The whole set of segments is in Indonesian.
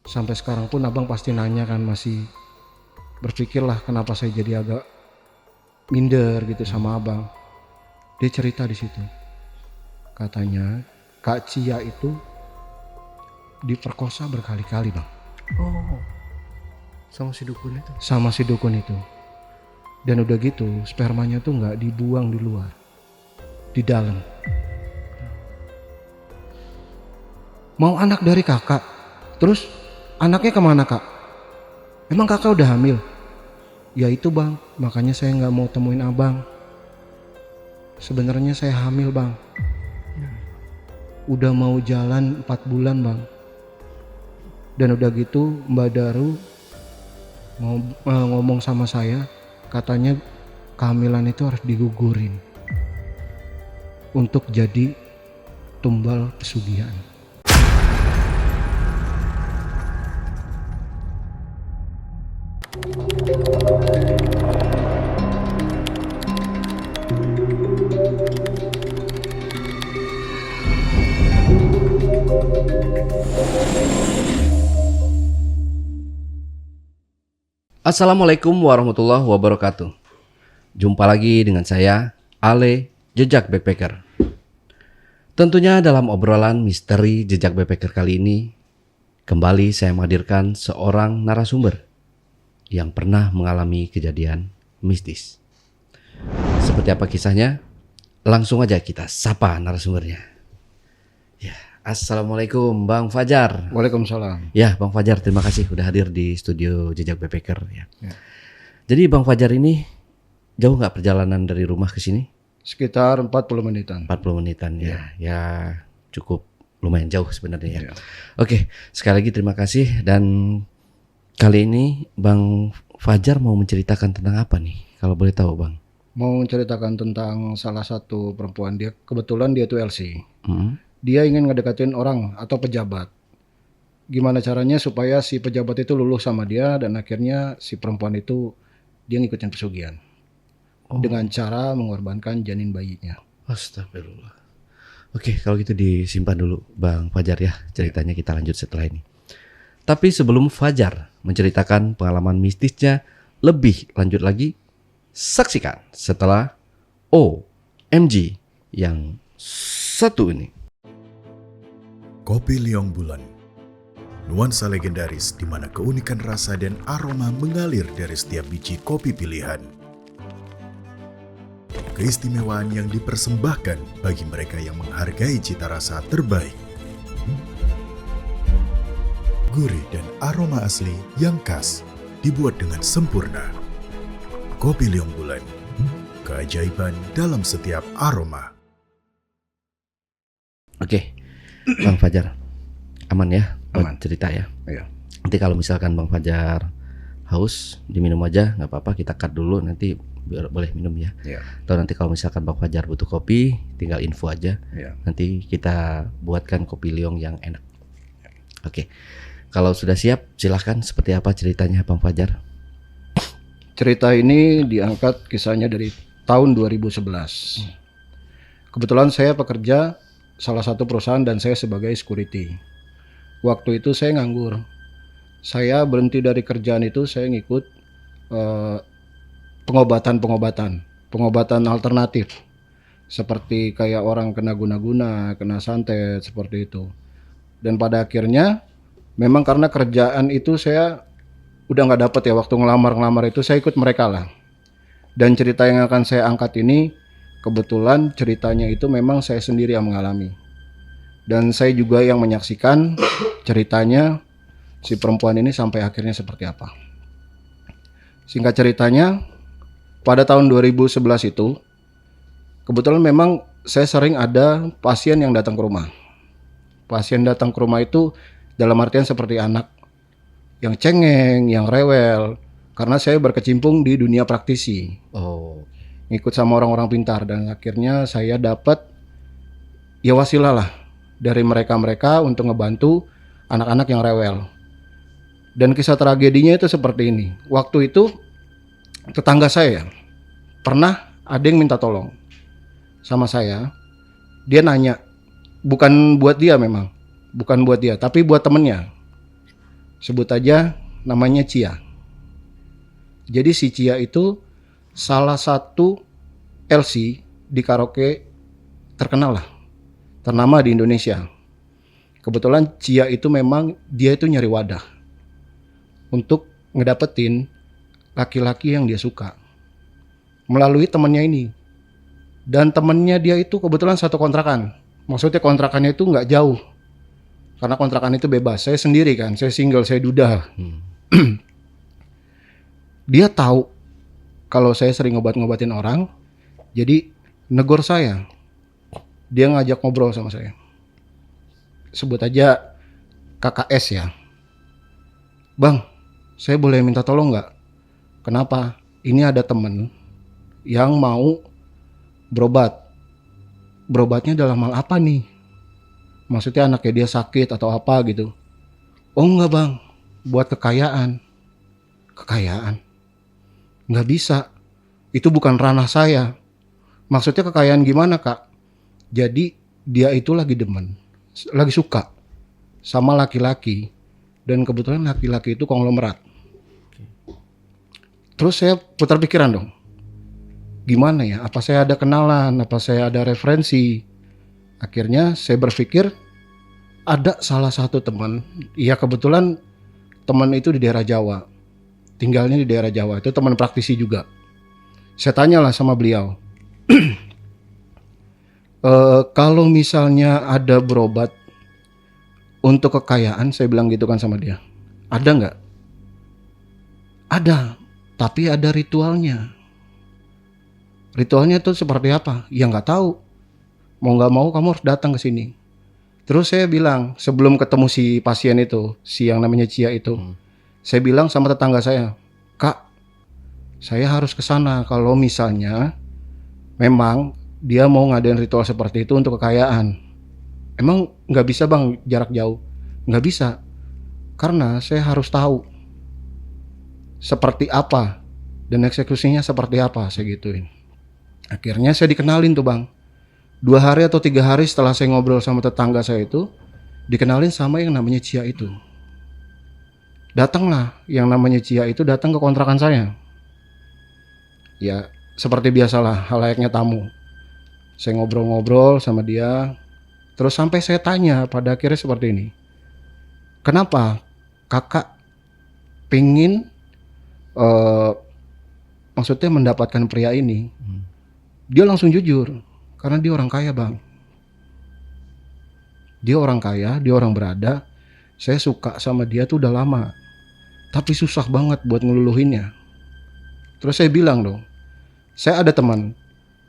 Sampai sekarang pun abang pasti nanya kan, masih berpikirlah kenapa saya jadi agak minder gitu sama abang. Dia cerita di situ, katanya Kak Cia itu diperkosa berkali-kali bang, Oh, sama si dukun itu. sama si dukun itu. Dan udah gitu spermanya tuh nggak dibuang di luar, di dalam. Mau anak dari kakak, terus anaknya kemana kak? Emang kakak udah hamil? Ya itu bang, makanya saya nggak mau temuin abang. Sebenarnya saya hamil bang, udah mau jalan 4 bulan bang. Dan udah gitu Mbak Daru ngomong sama saya, katanya kehamilan itu harus digugurin untuk jadi tumbal pesugihan. Assalamualaikum warahmatullahi wabarakatuh. Jumpa lagi dengan saya, Ale, Jejak Backpacker. Tentunya dalam obrolan misteri Jejak Backpacker kali ini, kembali saya menghadirkan seorang narasumber yang pernah mengalami kejadian mistis. Seperti apa kisahnya? Langsung aja kita sapa narasumbernya. Ya, Assalamualaikum Bang Fajar. Waalaikumsalam. Ya, Bang Fajar, terima kasih udah hadir di studio Jejak Backpacker ya. Ya. Jadi Bang Fajar ini jauh nggak perjalanan dari rumah ke sini? Sekitar 40 menitan. 40 menitan ya. Ya cukup lumayan jauh sebenarnya ya. Ya. Oke, sekali lagi terima kasih, dan kali ini Bang Fajar mau menceritakan tentang apa nih? Kalau boleh tahu Bang. Mau ceritakan tentang salah satu perempuan, dia kebetulan dia tuh LC. Hmm. Dia ingin ngedekatin orang atau pejabat. Gimana caranya supaya si pejabat itu luluh sama dia, dan akhirnya si perempuan itu dia ngikutin pesugihan. Oh. Dengan cara mengorbankan janin bayinya. Astagfirullah. Oke, kalau gitu disimpan dulu Bang Fajar ya. Ceritanya kita lanjut setelah ini. Tapi sebelum Fajar menceritakan pengalaman mistisnya lebih lanjut lagi, saksikan setelah OMG yang satu ini. Kopi Liong Bulan, nuansa legendaris di mana keunikan rasa dan aroma mengalir dari setiap biji kopi pilihan. Keistimewaan yang dipersembahkan bagi mereka yang menghargai cita rasa terbaik. Gurih dan aroma asli yang khas dibuat dengan sempurna. Kopi Liong Bulan, keajaiban dalam setiap aroma. Oke, Bang Fajar, aman ya buat Aman. cerita ya. Iya. Nanti kalau misalkan Bang Fajar haus, diminum aja, nggak apa-apa. Kita cut dulu, nanti biar boleh minum ya. Iya. Atau nanti kalau misalkan Bang Fajar butuh kopi, tinggal info aja. Iya. Nanti kita buatkan kopi liong yang enak. Oke, kalau sudah siap, silahkan. Seperti apa ceritanya Bang Fajar? Cerita ini diangkat kisahnya dari tahun 2011. Kebetulan saya pekerja salah satu perusahaan dan saya sebagai security. Waktu itu saya nganggur. Saya berhenti dari kerjaan itu, saya ngikut pengobatan alternatif. Seperti kayak orang kena guna-guna, kena santet, seperti itu. Dan pada akhirnya memang karena kerjaan itu saya udah nggak dapet ya, waktu ngelamar itu saya ikut mereka lah. Dan cerita yang akan saya angkat ini kebetulan ceritanya itu memang saya sendiri yang mengalami. Dan saya juga yang menyaksikan ceritanya si perempuan ini sampai akhirnya seperti apa. Singkat ceritanya, pada tahun 2011 itu kebetulan memang saya sering ada pasien yang datang ke rumah. Pasien datang ke rumah itu dalam artian seperti anak yang cengeng, yang rewel, karena saya berkecimpung di dunia praktisi, Oh, ngikut sama orang-orang pintar, dan akhirnya saya dapat ya wasilah lah dari mereka-mereka untuk ngebantu anak-anak yang rewel. Dan kisah tragedinya itu seperti ini. Waktu itu tetangga saya pernah ada yang minta tolong sama saya. Dia nanya, bukan buat dia memang, bukan buat dia, tapi buat temennya. Sebut aja namanya Cia. Jadi si Cia itu salah satu LC di karaoke terkenal lah, ternama di Indonesia. Kebetulan Cia itu memang dia itu nyari wadah untuk ngedapetin laki-laki yang dia suka melalui temennya ini. Dan temennya dia itu kebetulan satu kontrakan. Maksudnya kontrakannya itu nggak jauh, karena kontrakan itu bebas. Saya sendiri kan, saya single, saya duda. Dia tahu kalau saya sering ngobat-ngobatin orang, jadi negor saya. Dia ngajak ngobrol sama saya. Sebut aja KKS ya. Bang, saya boleh minta tolong nggak? Kenapa? Ini ada temen yang mau berobat. Berobatnya dalam hal apa nih? Maksudnya anaknya dia sakit atau apa gitu. Oh enggak bang, buat kekayaan. Kekayaan? Nggak bisa. Itu bukan ranah saya. Maksudnya kekayaan gimana kak? Jadi dia itu lagi demen, lagi suka sama laki-laki. Dan kebetulan laki-laki itu konglomerat. Terus saya putar pikiran dong. Gimana ya? Apa saya ada kenalan? Apa saya ada referensi? Akhirnya saya berpikir ada salah satu teman. Ya kebetulan teman itu di daerah Jawa. Tinggalnya di daerah Jawa. Itu teman praktisi juga. Saya tanyalah sama beliau. Kalau misalnya ada berobat untuk kekayaan, saya bilang gitu kan sama dia. Ada nggak? Ada, tapi ada ritualnya. Ritualnya itu seperti apa? Ya nggak tahu. Mau nggak mau kamu harus datang ke sini. Terus saya bilang sebelum ketemu si pasien itu, si yang namanya Cia itu, saya bilang sama tetangga saya, Kak, saya harus ke sana kalau misalnya memang dia mau ngadain ritual seperti itu untuk kekayaan. Emang nggak bisa bang jarak jauh? Nggak bisa, karena saya harus tahu seperti apa dan eksekusinya seperti apa, saya gituin. Akhirnya saya dikenalin tuh bang. 2 hari atau 3 hari setelah saya ngobrol sama tetangga saya itu, dikenalin sama yang namanya Cia itu. Datanglah yang namanya Cia itu datang ke kontrakan saya. Ya seperti biasalah hal layaknya tamu. Saya ngobrol-ngobrol sama dia. Terus sampai saya tanya pada akhirnya seperti ini. Kenapa kakak pengen maksudnya mendapatkan pria ini? Dia langsung jujur, karena dia orang kaya bang. Dia orang kaya, dia orang berada. Saya suka sama dia tuh udah lama, tapi susah banget buat ngeluluhinnya. Terus saya bilang dong, saya ada teman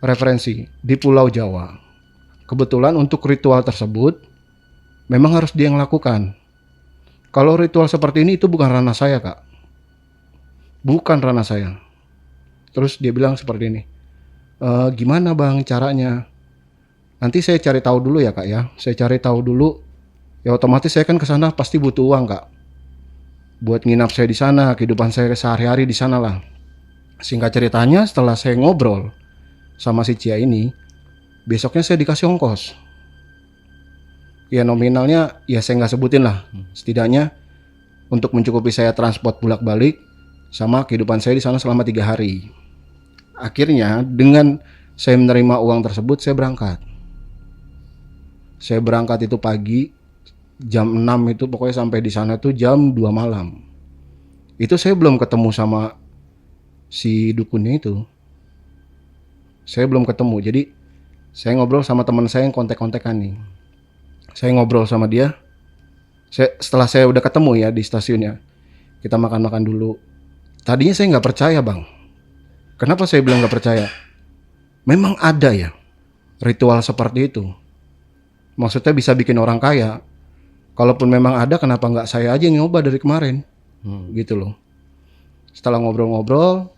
referensi di Pulau Jawa. Kebetulan untuk ritual tersebut memang harus dia yang lakukan. Kalau ritual seperti ini itu bukan ranah saya kak, bukan ranah saya. Terus dia bilang seperti ini. Gimana bang caranya? Nanti saya cari tahu dulu ya kak ya. Saya cari tahu dulu. Ya otomatis saya kan ke sana pasti butuh uang kak. Buat nginap saya di sana, kehidupan saya sehari-hari di sana lah. Singkat ceritanya setelah saya ngobrol sama si Cia ini, besoknya saya dikasih ongkos. Ya nominalnya ya saya nggak sebutin lah. Setidaknya untuk mencukupi saya transport bolak-balik sama kehidupan saya di sana selama 3 hari. Akhirnya dengan saya menerima uang tersebut saya berangkat. Saya berangkat itu pagi jam 6 itu pokoknya sampai di sana tuh jam 2 malam. Itu saya belum ketemu sama si dukunnya itu. Saya belum ketemu. Jadi saya ngobrol sama teman saya yang kontak-kontakan nih. Saya ngobrol sama dia. Setelah saya udah ketemu ya di stasiunnya, kita makan-makan dulu. Tadinya saya nggak percaya bang. Kenapa saya bilang gak percaya? Memang ada ya ritual seperti itu. Maksudnya bisa bikin orang kaya. Kalaupun memang ada, kenapa gak saya aja yang nyoba dari kemarin? Gitu loh. Setelah ngobrol-ngobrol,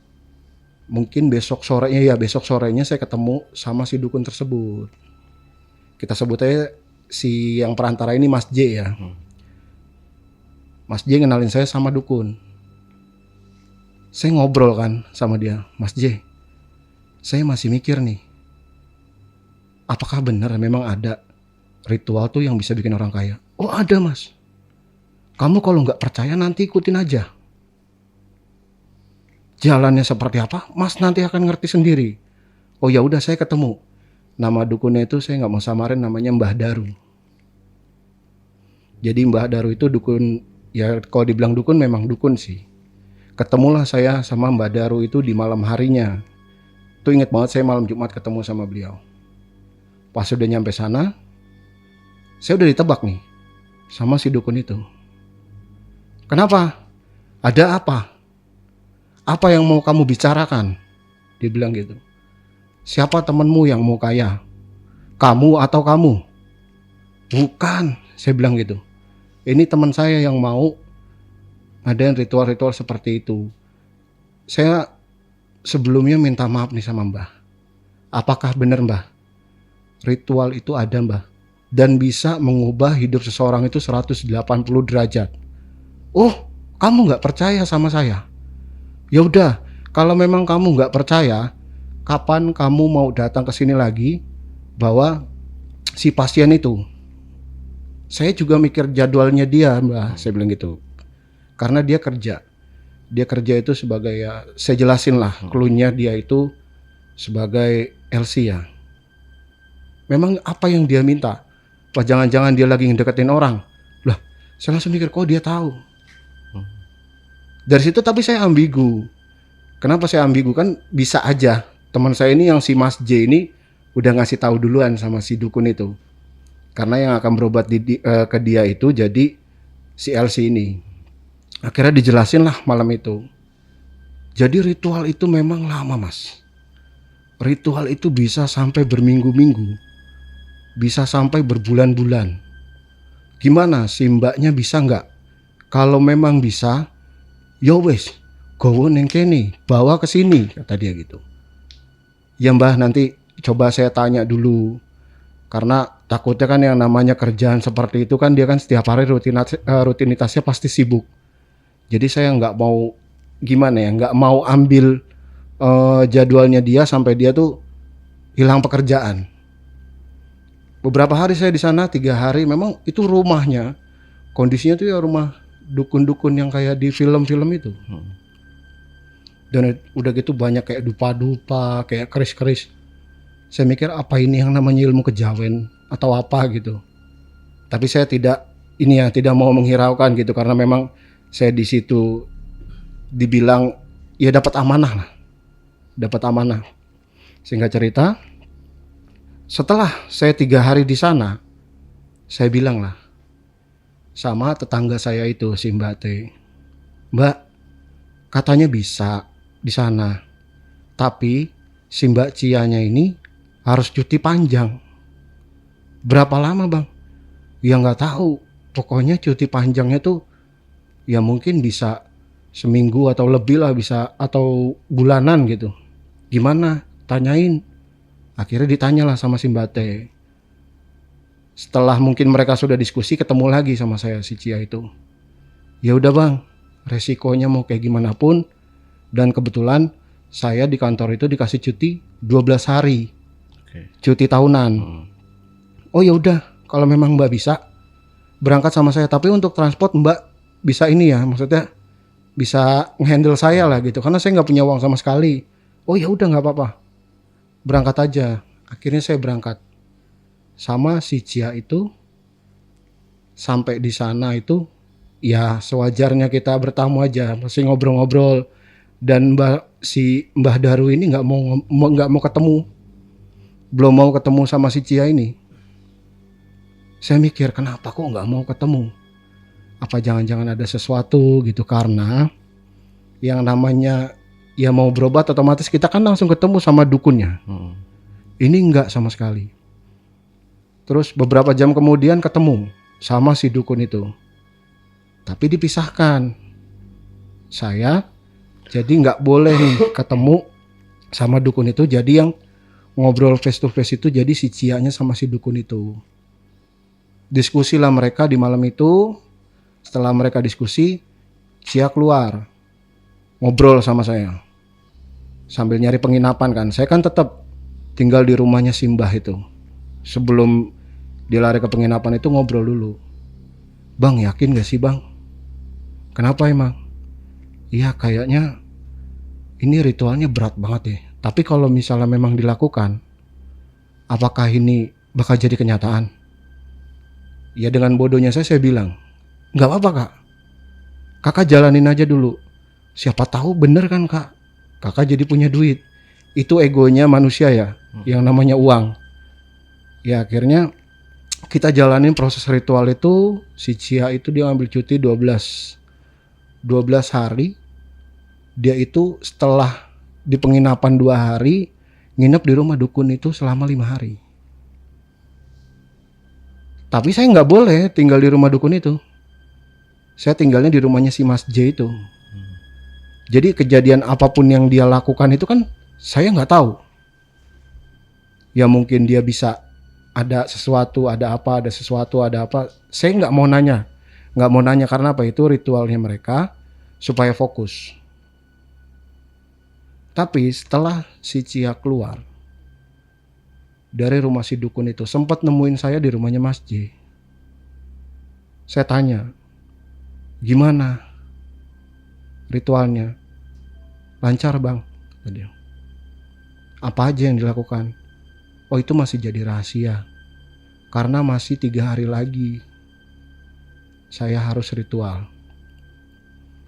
mungkin besok sorenya saya ketemu sama si dukun tersebut. Kita sebut aja si yang perantara ini Mas J ya. Mas J ngenalin saya sama dukun. Saya ngobrol kan sama dia, Mas J, saya masih mikir nih, apakah benar memang ada ritual tuh yang bisa bikin orang kaya? Oh ada mas, Kamu kalau nggak percaya nanti ikutin aja. Jalannya seperti apa, Mas nanti akan ngerti sendiri. Oh ya udah, saya ketemu. Nama dukunnya itu saya nggak mau samarin, namanya Mbah Daru. Jadi Mbah Daru itu dukun, ya kalau dibilang dukun memang dukun sih. Ketemulah saya sama Mbah Daru itu di malam harinya. Itu inget banget, saya malam Jumat ketemu sama beliau. Pas udah nyampe sana, saya udah ditebak nih sama si dukun itu. Kenapa? Ada apa? Apa yang mau kamu bicarakan? Dia bilang gitu. Siapa temenmu yang mau kaya? Kamu atau kamu? Bukan, saya bilang gitu. Ini teman saya yang mau ngadain ritual-ritual seperti itu. Saya sebelumnya minta maaf nih sama Mbah. Apakah benar Mbah? Ritual itu ada Mbah. Dan bisa mengubah hidup seseorang itu 180 derajat. Oh, kamu gak percaya sama saya? Ya udah, kalau memang kamu gak percaya, kapan kamu mau datang ke sini lagi bawa si pasien itu? Saya juga mikir jadwalnya dia, Mbah, saya bilang gitu. Karena dia kerja. Dia kerja itu sebagai, ya saya jelasin lah, cluenya dia itu sebagai LC ya. Memang apa yang dia minta? Wah, jangan-jangan dia lagi ngedeketin orang. Lah, saya langsung mikir, kok dia tahu? Dari situ tapi saya ambigu. Kenapa saya ambigu? Kan bisa aja teman saya ini yang si Mas J ini udah ngasih tahu duluan sama si dukun itu. Karena yang akan berobat ke dia itu jadi si LC ini. Akhirnya dijelasin lah malam itu. Jadi ritual itu memang lama Mas. Ritual itu bisa sampai berminggu-minggu. Bisa sampai berbulan-bulan. Gimana si mbaknya bisa nggak? Kalau memang bisa, yo wes, gowo neng kene, bawa ke sini, kata dia gitu. Ya Mbah, nanti coba saya tanya dulu. Karena takutnya kan yang namanya kerjaan seperti itu kan dia kan setiap hari rutinitasnya pasti sibuk. Jadi saya nggak mau gimana ya, nggak mau ambil jadwalnya dia sampai dia tuh hilang pekerjaan. Beberapa hari saya di sana, 3 hari, memang itu rumahnya kondisinya tuh ya rumah dukun-dukun yang kayak di film-film itu. Dan udah gitu banyak kayak dupa-dupa, kayak keris-keris. Saya mikir apa ini yang namanya ilmu kejawen atau apa gitu. Tapi saya tidak mau menghiraukan gitu karena memang saya di situ dibilang ya dapat amanah lah. Dapat amanah. Singkat cerita, setelah saya 3 hari di sana, saya bilang lah sama tetangga saya itu si Mbak T. Mbak, katanya bisa di sana. Tapi si Mbak Cianya ini harus cuti panjang. Berapa lama Bang? Ya nggak tahu. Pokoknya cuti panjangnya tuh ya mungkin bisa seminggu atau lebih lah, bisa atau bulanan gitu. Gimana? Tanyain. Akhirnya ditanyalah sama si Mbak T. Setelah mungkin mereka sudah diskusi, ketemu lagi sama saya si Cia itu. Ya udah Bang, resikonya mau kayak gimana pun, dan kebetulan saya di kantor itu dikasih cuti 12 hari. Cuti tahunan. Oh ya udah, kalau memang Mbak bisa berangkat sama saya, tapi untuk transport Mbak bisa ini ya, maksudnya bisa ngehandle saya lah gitu, karena saya nggak punya uang sama sekali. Oh ya udah nggak apa-apa, berangkat aja. Akhirnya saya berangkat sama si Cia itu. Sampai di sana itu ya sewajarnya kita bertamu aja, masih ngobrol-ngobrol. Dan Mbah Daru ini nggak mau ketemu, belum mau ketemu sama si Cia ini. Saya mikir kenapa kok nggak mau ketemu? Apa jangan-jangan ada sesuatu gitu, karena yang namanya ya mau berobat otomatis kita kan langsung ketemu sama dukunnya. Ini enggak sama sekali. Terus beberapa jam kemudian ketemu sama si dukun itu. Tapi dipisahkan. Saya jadi nggak boleh nih ketemu sama dukun itu. Jadi yang ngobrol face to face itu jadi si Cianya sama si dukun itu. Diskusi lah mereka di malam itu. Setelah mereka diskusi, Cia keluar ngobrol sama saya sambil nyari penginapan kan. Saya kan tetap tinggal di rumahnya Simbah itu. Sebelum dia lari ke penginapan itu ngobrol dulu. Bang, yakin gak sih Bang Kenapa emang? Iya kayaknya ini ritualnya berat banget ya. Tapi kalau misalnya memang dilakukan, apakah ini bakal jadi kenyataan? Ya dengan bodohnya saya bilang, nggak apa-apa kak. Kakak jalanin aja dulu. Siapa tahu bener kan kak. Kakak jadi punya duit. Itu egonya manusia ya, yang namanya uang. Ya akhirnya kita jalanin proses ritual itu. Si Cia itu dia ambil cuti 12 hari. Dia itu setelah di penginapan 2 hari, nginep di rumah dukun itu selama 5 hari. Tapi saya nggak boleh tinggal di rumah dukun itu. Saya tinggalnya di rumahnya si Mas J itu. Jadi kejadian apapun yang dia lakukan itu kan saya nggak tahu. Ya mungkin dia bisa ada sesuatu, ada apa, ada sesuatu, ada apa. Saya nggak mau nanya. Nggak mau nanya karena apa? Itu ritualnya mereka supaya fokus. Tapi setelah si Cia keluar dari rumah si dukun itu, sempat nemuin saya di rumahnya Mas J. Saya tanya, gimana ritualnya? Lancar bang, kata dia. Apa aja yang dilakukan? Oh itu masih jadi rahasia, karena masih 3 hari lagi saya harus ritual.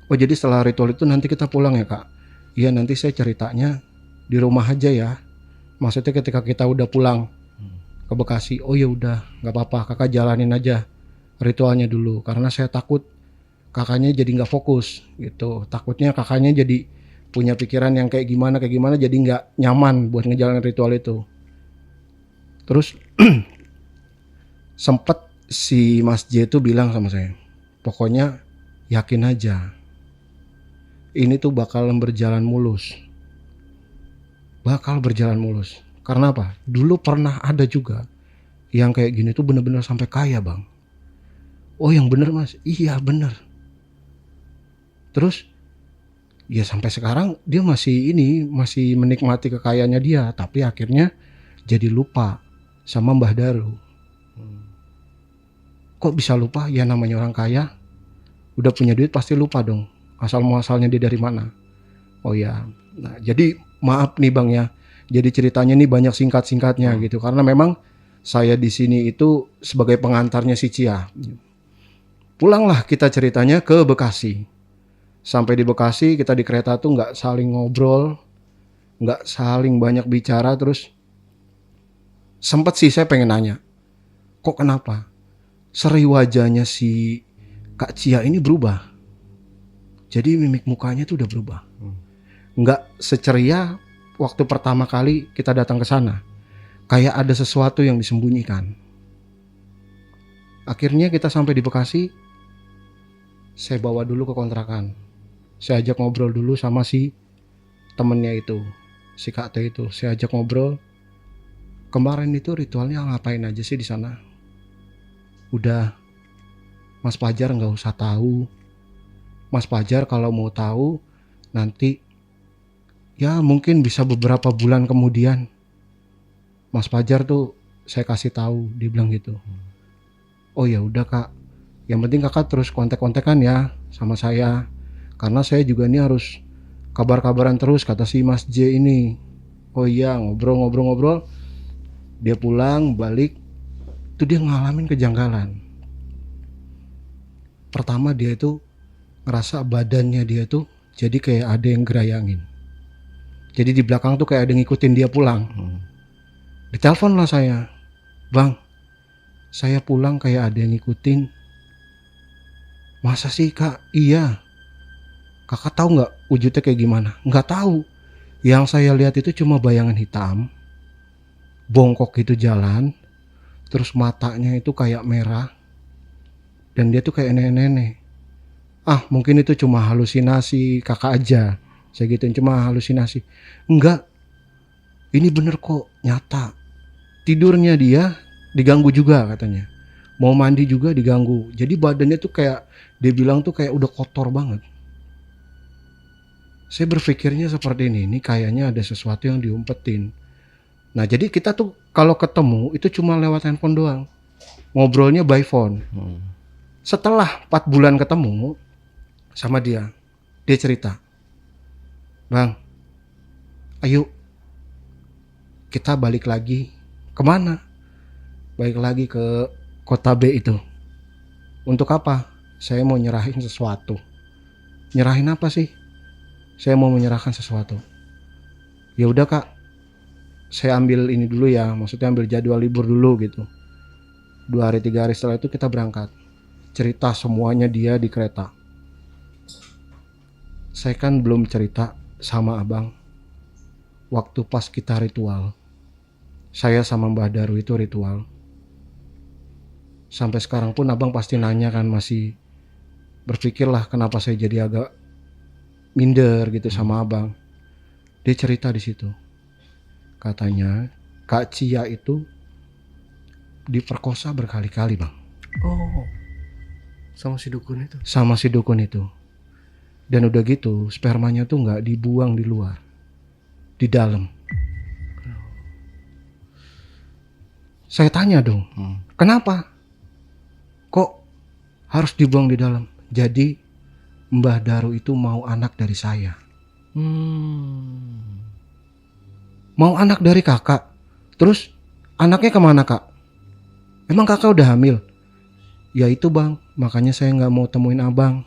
Oh jadi setelah ritual itu nanti kita pulang ya kak? Iya nanti saya ceritanya di rumah aja ya. Maksudnya ketika kita udah pulang ke Bekasi. Oh ya udah, nggak apa-apa, kakak jalanin aja ritualnya dulu. Karena saya takut kakaknya jadi nggak fokus gitu. Takutnya kakaknya jadi punya pikiran yang kayak gimana, jadi nggak nyaman buat ngejalanin ritual itu. Terus sempet si Mas J itu bilang sama saya, pokoknya yakin aja. Ini tuh bakal berjalan mulus. Bakal berjalan mulus. Karena apa? Dulu pernah ada juga yang kayak gini tuh bener-bener sampai kaya bang. Oh yang bener mas? Iya bener. Terus ya sampai sekarang dia masih menikmati kekayaannya dia. Tapi akhirnya jadi lupa sama Mbah Daru. Kok bisa lupa? Ya namanya orang kaya. Udah punya duit pasti lupa dong. Asal muasalnya dia dari mana. Oh ya. Nah jadi maaf nih bang ya. Jadi ceritanya nih banyak singkat-singkatnya gitu. Karena memang saya di sini itu sebagai pengantarnya si Cia. Pulanglah kita ceritanya ke Bekasi. Sampai di Bekasi kita di kereta tuh nggak saling ngobrol, nggak saling banyak bicara. Terus sempet sih saya pengen nanya, kok kenapa seri wajahnya si Kak Cia ini berubah? Jadi mimik mukanya tuh udah berubah. Nggak seceria waktu pertama kali kita datang ke sana. Kayak ada sesuatu yang disembunyikan. Akhirnya kita sampai di Bekasi. Saya bawa dulu ke kontrakan. Saya ajak ngobrol dulu sama si temennya itu, si Kak T itu. Saya ajak ngobrol. Kemarin itu ritualnya ngapain aja sih di sana? Udah, Mas Fajar nggak usah tahu. Mas Fajar kalau mau tahu nanti ya mungkin bisa beberapa bulan kemudian. Mas Fajar tuh saya kasih tahu, dia bilang gitu. Oh ya udah kak, yang penting kakak terus kontak-kontakan ya sama saya, karena saya juga ini harus kabar-kabaran terus, kata si Mas J ini. Oh iya, ngobrol-ngobrol. Dia pulang balik, tuh dia ngalamin kejanggalan. Pertama dia itu ngerasa badannya dia tuh jadi kayak ada yang gerayangin. Jadi di belakang tuh kayak ada yang ngikutin dia pulang. Ditelepon lah saya, bang, saya pulang kayak ada yang ngikutin. Masa sih kak? Iya. Kakak tahu nggak wujudnya kayak gimana? Nggak tahu. Yang saya lihat itu cuma bayangan hitam, bongkok itu jalan, terus matanya itu kayak merah, dan dia tuh kayak nenek-nenek. Ah mungkin itu cuma halusinasi kakak aja. Saya gituin, cuma halusinasi. Enggak, ini bener kok, nyata. Tidurnya dia diganggu juga katanya. Mau mandi juga diganggu. Jadi badannya tuh kayak, dia bilang tuh kayak udah kotor banget. Saya berpikirnya seperti ini kayaknya ada sesuatu yang diumpetin. Nah jadi kita tuh kalau ketemu itu cuma lewat handphone doang. Ngobrolnya by phone. Setelah 4 bulan ketemu, sama dia. Dia cerita, "Bang, ayo kita balik lagi." "Kemana?" "Balik lagi ke kota B itu." "Untuk apa?" "Saya mau nyerahin sesuatu." "Nyerahin apa sih?" "Saya mau menyerahkan sesuatu." "Ya udah Kak, saya ambil ini dulu ya, maksudnya ambil jadwal libur dulu gitu. 2 hari 3 hari setelah itu kita berangkat." Cerita semuanya dia di kereta. Saya kan belum cerita sama abang waktu pas kita ritual. Saya sama Mbah Daru itu ritual. Sampai sekarang pun abang pasti nanya kan, masih berpikirlah kenapa saya jadi agak minder gitu sama abang. Dia cerita di situ. Katanya Kak Cia itu diperkosa berkali-kali bang. Oh, sama si dukun itu. Sama si dukun itu. Dan udah gitu spermanya tuh nggak dibuang di luar, di dalam. Saya tanya dong, kenapa? Kok harus dibuang di dalam? Jadi Mbah Daru itu mau anak dari saya. Mau anak dari kakak. Terus anaknya kemana kak? Emang kakak udah hamil? Ya itu bang, makanya saya gak mau temuin abang.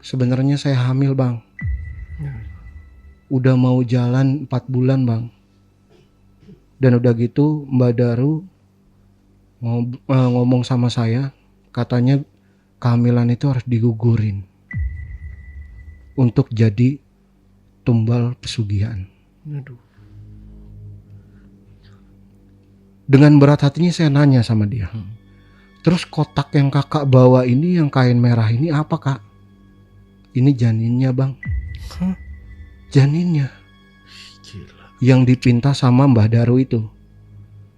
Sebenarnya saya hamil bang. Udah mau jalan 4 bulan bang. Dan udah gitu Mbak Daru ngomong sama saya, katanya kehamilan itu harus digugurin untuk jadi tumbal pesugihan. Aduh. Dengan berat hatinya saya nanya sama dia, terus kotak yang kakak bawa ini, yang kain merah ini apa kak? Ini janinnya bang. Janinnya. Gila. Yang dipinta sama Mbah Daru itu.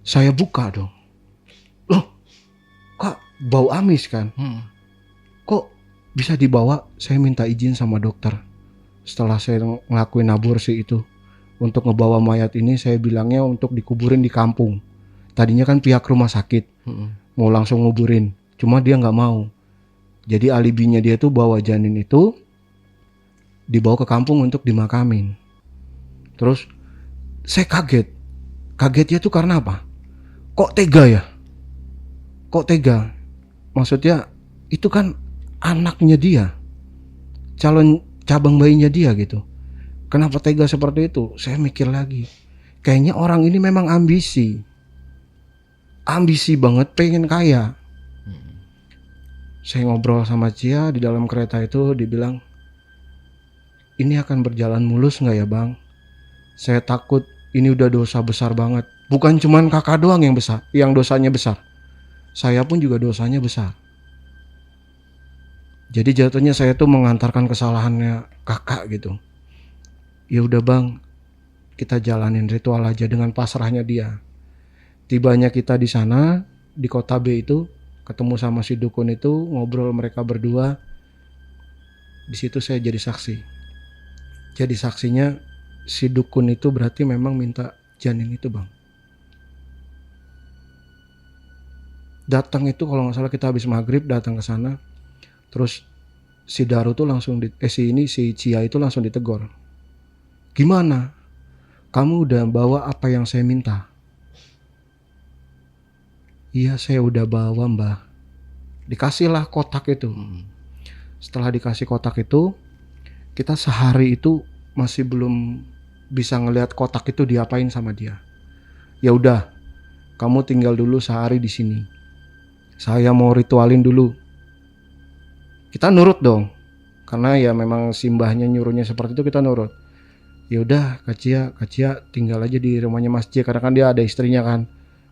Saya buka dong. Loh, kak bau amis kan? Kok bisa dibawa? Saya minta izin sama dokter. Setelah saya ngelakuin aborsi itu, untuk ngebawa mayat ini saya bilangnya untuk dikuburin di kampung. Tadinya kan pihak rumah sakit mau langsung nguburin, cuma dia nggak mau. Jadi alibinya dia tuh bawa janin itu dibawa ke kampung untuk dimakamin. Terus saya kaget. Kagetnya tuh karena apa? Kok tega ya? Kok tega? Maksudnya itu kan anaknya dia, calon cabang bayinya dia gitu. Kenapa tega seperti itu? Saya mikir lagi. Kayaknya orang ini memang ambisi. Ambisi banget, pengen kaya. Saya ngobrol sama Cia di dalam kereta itu, dibilang, "Ini akan berjalan mulus gak ya bang? Saya takut ini udah dosa besar banget. Bukan cuman kakak doang yang besar, yang dosanya besar. Saya pun juga dosanya besar. Jadi jatuhnya saya tuh mengantarkan kesalahannya kakak gitu. Ya udah bang, kita jalanin ritual aja dengan pasrahnya dia." Tibanya kita di sana, di kota B itu, ketemu sama si dukun itu, ngobrol mereka berdua. Di situ saya jadi saksi. Jadi saksinya si dukun itu berarti memang minta janin itu bang. Datang itu kalau nggak salah kita habis maghrib datang ke sana, terus si Daru tuh langsung si Cia itu langsung ditegur. "Gimana? Kamu udah bawa apa yang saya minta?" "Iya saya udah bawa mbah." Dikasihlah kotak itu. Setelah dikasih kotak itu, kita sehari itu masih belum bisa ngelihat kotak itu diapain sama dia. "Ya udah, kamu tinggal dulu sehari di sini. Saya mau ritualin dulu." Kita nurut dong, karena ya memang simbahnya nyuruhnya seperti itu, kita nurut. Ya udah, Kak Cia tinggal aja di rumahnya Mas J, karena kan dia ada istrinya kan.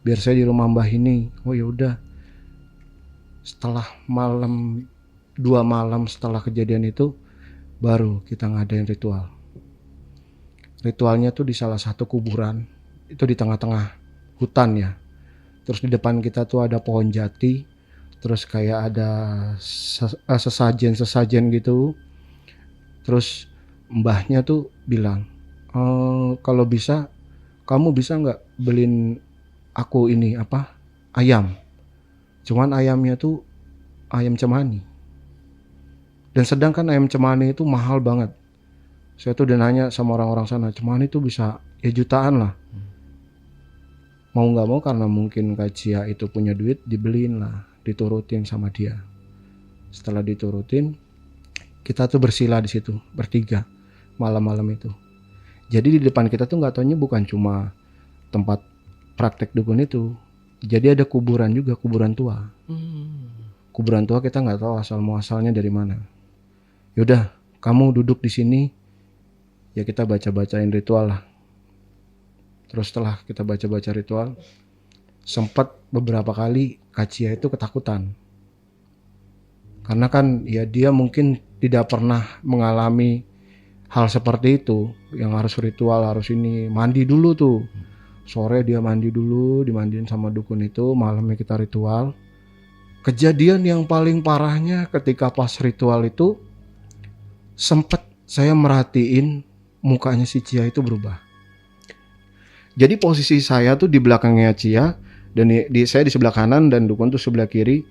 Biar saya di rumah mbah ini. Oh ya udah. Setelah 2 malam setelah kejadian itu, baru kita ngadain ritual. Ritualnya tuh di salah satu kuburan, itu di tengah-tengah hutan ya. Terus di depan kita tuh ada pohon jati, terus kayak ada sesajen gitu. Terus mbahnya tuh bilang, "Kalau bisa, kamu bisa nggak beliin aku ini ayam. Cuman ayamnya tuh ayam cemani." Dan sedangkan ayam cemani itu mahal banget. Saya tuh udah nanya sama orang-orang sana, cemani itu bisa ya jutaan lah. Mau nggak mau karena mungkin Kak Cia itu punya duit, dibeliin lah, diturutin sama dia. Setelah diturutin, kita tuh bersila di situ bertiga malam-malam itu. Jadi di depan kita tuh nggak taunya bukan cuma tempat praktek dukun itu, jadi ada kuburan juga, kuburan tua. Kuburan tua kita nggak tahu asal muasalnya dari mana. Yaudah, kamu duduk di sini, ya kita baca-bacain ritual lah. Terus setelah kita baca-baca ritual, sempat beberapa kali Kak Cia itu ketakutan. Karena kan ya dia mungkin tidak pernah mengalami hal seperti itu, yang harus ritual, harus ini, mandi dulu tuh. Sore dia mandi dulu, dimandiin sama dukun itu, malamnya kita ritual. Kejadian yang paling parahnya ketika pas ritual itu, sempat saya merhatiin mukanya si Cia itu berubah. Jadi posisi saya tuh di belakangnya Cia, dan saya di sebelah kanan dan dukun tuh sebelah kiri.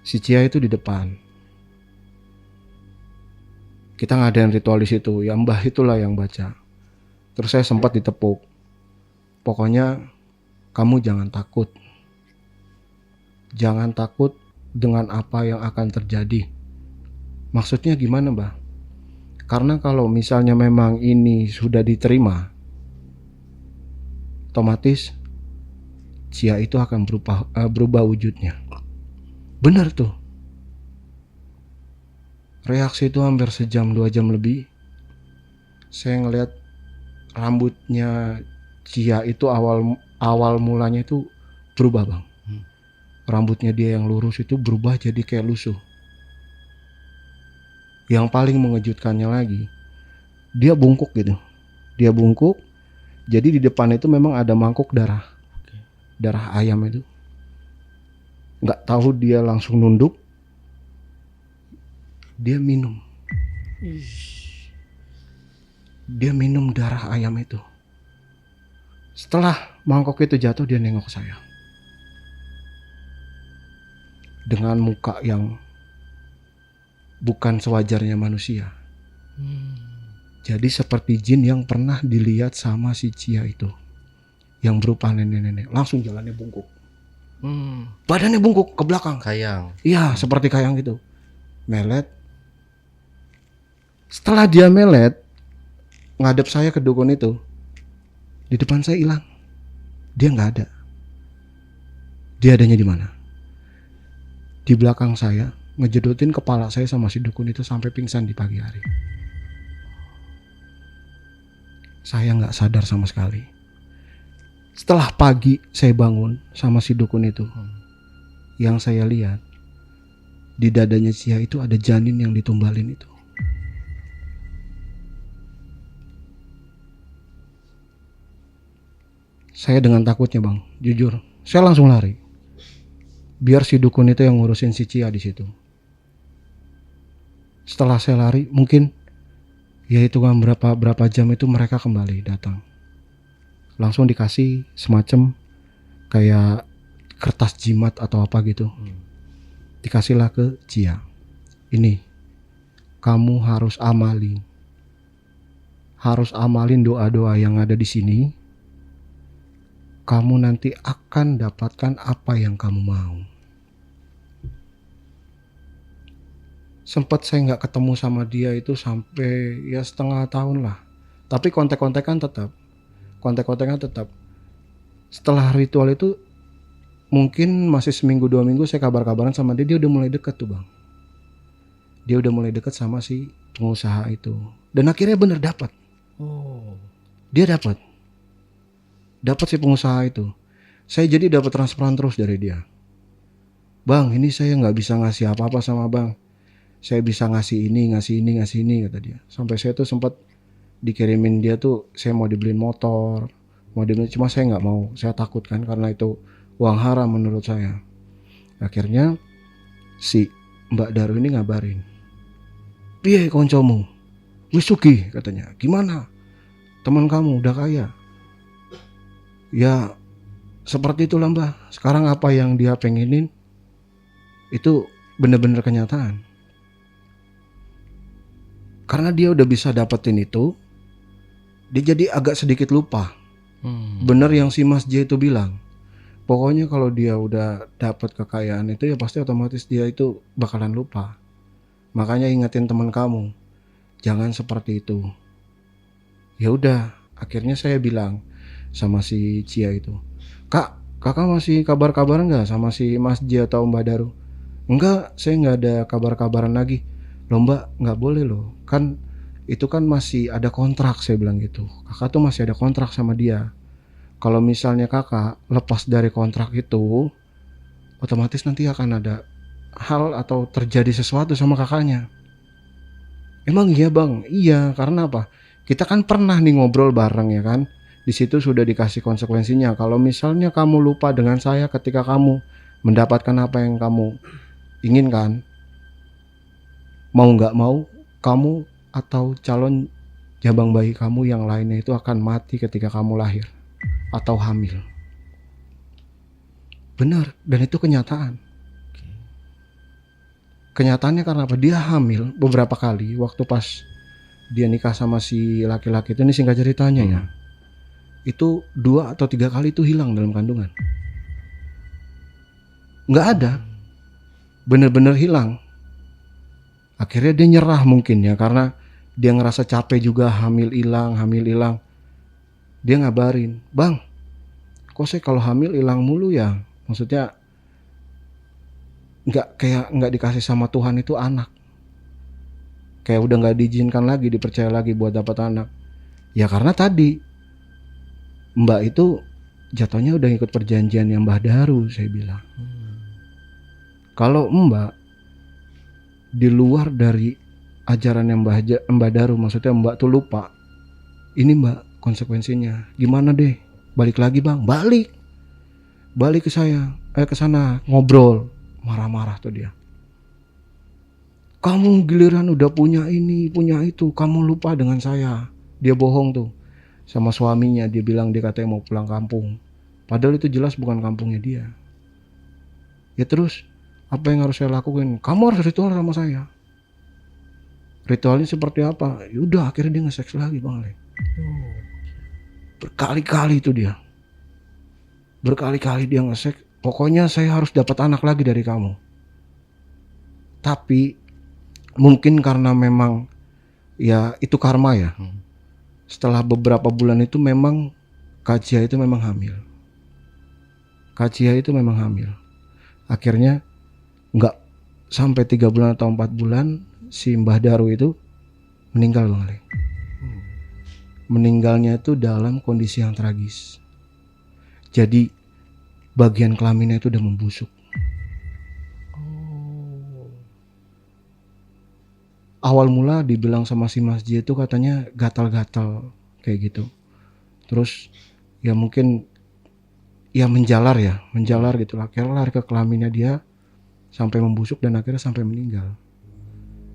Si Cia itu di depan. Kita ngadain ritual di situ, ya mbah itulah yang baca. Terus saya sempat ditepuk. Pokoknya kamu jangan takut. Jangan takut dengan apa yang akan terjadi. Maksudnya gimana, Mbah? Karena kalau misalnya memang ini sudah diterima, otomatis Cia itu akan berubah wujudnya. Benar tuh. Reaksi itu hampir sejam 2 jam lebih. Saya ngelihat rambutnya Cia itu awal mulanya itu berubah, Bang. Rambutnya dia yang lurus itu berubah jadi kayak lusuh. Yang paling mengejutkannya lagi, dia bungkuk gitu. Dia bungkuk, jadi di depan itu memang ada mangkuk darah. Darah ayam itu. Nggak tahu dia langsung nunduk. Dia minum. Dia minum darah ayam itu. Setelah mangkok itu jatuh, dia nengok saya. Dengan muka yang bukan sewajarnya manusia. Jadi seperti jin yang pernah dilihat sama si Cia itu. Yang berupa nenek-nenek. Langsung jalannya bungkuk. Badannya bungkuk ke belakang. Kayang. Iya, seperti kayang gitu. Melet. Setelah dia melet, ngadep saya ke dukun itu. Di depan saya hilang. Dia nggak ada. Dia adanya di mana? Di belakang saya, ngejedotin kepala saya sama si dukun itu sampai pingsan di pagi hari. Saya nggak sadar sama sekali. Setelah pagi saya bangun sama si dukun itu. Yang saya lihat, di dadanya Cia itu ada janin yang ditumbalin itu. Saya dengan takutnya, Bang, jujur, saya langsung lari. Biar si dukun itu yang ngurusin si Cia di situ. Setelah saya lari, mungkin ya itu kan berapa jam itu mereka kembali datang. Langsung dikasih semacam kayak kertas jimat atau apa gitu. Dikasihlah ke Cia. Ini kamu harus amalin. Harus amalin doa-doa yang ada di sini. Kamu nanti akan dapatkan apa yang kamu mau. Sempat saya nggak ketemu sama dia itu sampai ya setengah tahun lah. Tapi kontak-kontakan tetap. Setelah ritual itu mungkin masih seminggu 2 minggu saya kabar-kabaran sama dia. Dia udah mulai deket tuh, Bang. Dia udah mulai deket sama si pengusaha itu. Dan akhirnya bener dapat. Dia dapat si pengusaha itu. Saya jadi dapat transferan terus dari dia. Bang, ini saya nggak bisa ngasih apa-apa sama Bang. Saya bisa ngasih ini, kata dia. Sampai saya tuh sempat dikirimin dia tuh, saya mau dibeliin motor, cuma saya nggak mau, saya takut kan karena itu uang haram menurut saya. Akhirnya si Mbak Daru ini ngabarin, piye koncomu, wis sugih katanya, gimana, teman kamu udah kaya. Ya seperti itulah Mbah, sekarang apa yang dia pengenin itu benar-benar kenyataan. Karena dia udah bisa dapetin itu, dia jadi agak sedikit lupa. Bener yang si Mas J itu bilang. Pokoknya kalau dia udah dapat kekayaan itu ya pasti otomatis dia itu bakalan lupa. Makanya ingetin teman kamu, jangan seperti itu. Ya udah, akhirnya saya bilang sama si Cia itu, Kak, kakak masih kabar-kabaran nggak sama si Mas J atau Mbak Daru? Enggak, saya nggak ada kabar-kabaran lagi. Loh Mbak, nggak boleh loh. Kan itu kan masih ada kontrak, saya bilang gitu. Kakak tuh masih ada kontrak sama dia. Kalau misalnya kakak lepas dari kontrak itu, otomatis nanti akan ada hal atau terjadi sesuatu sama kakaknya. Emang iya bang? Iya, karena apa? Kita kan pernah nih ngobrol bareng ya kan? Di situ sudah dikasih konsekuensinya. Kalau misalnya kamu lupa dengan saya ketika kamu mendapatkan apa yang kamu inginkan, mau nggak mau, kamu atau calon jabang bayi kamu yang lainnya itu akan mati ketika kamu lahir atau hamil. Benar, dan itu kenyataan. Kenyataannya karena apa? Dia hamil beberapa kali waktu pas dia nikah sama si laki-laki itu, ini singkat ceritanya ya. Itu 2 atau 3 kali itu hilang dalam kandungan. Nggak ada. Bener-bener hilang. Akhirnya dia nyerah mungkin ya, karena dia ngerasa capek juga, hamil hilang. Dia ngabarin, Bang, kok saya kalau hamil hilang mulu ya? Maksudnya nggak dikasih sama Tuhan itu anak. Kayak udah nggak diizinkan lagi, dipercaya lagi buat dapat anak. Ya karena tadi Mbak itu jatuhnya udah ikut perjanjian yang Mbah Daru, saya bilang. Kalau Mbak di luar dari ajaran yang Mbah Daru, maksudnya Mbak tuh lupa, ini Mbak konsekuensinya. Gimana deh? Balik lagi Bang, balik ke saya, ke sana ngobrol, marah-marah tuh dia. Kamu giliran udah punya ini, punya itu, kamu lupa dengan saya. Dia bohong tuh sama suaminya, dia bilang dia katanya mau pulang kampung. Padahal itu jelas bukan kampungnya dia. Ya terus, apa yang harus saya lakukan? Kamu harus ritual sama saya. Ritualnya seperti apa? Yaudah, akhirnya dia nge-seks lagi Bang Ale. Berkali-kali itu dia. Berkali-kali dia nge-seks. Pokoknya saya harus dapat anak lagi dari kamu. Tapi mungkin karena memang ya itu karma ya. Setelah beberapa bulan itu memang Kak Cia itu memang hamil. Akhirnya nggak sampai 3 bulan atau 4 bulan si Mbah Daru itu meninggal Bang Ali. Meninggalnya itu dalam kondisi yang tragis. Jadi bagian kelaminnya itu udah membusuk. Awal mula dibilang sama si Mas J itu katanya gatal-gatal kayak gitu. Terus ya mungkin ya menjalar gitu lah. Akhirnya lari ke kelaminnya dia sampai membusuk dan akhirnya sampai meninggal.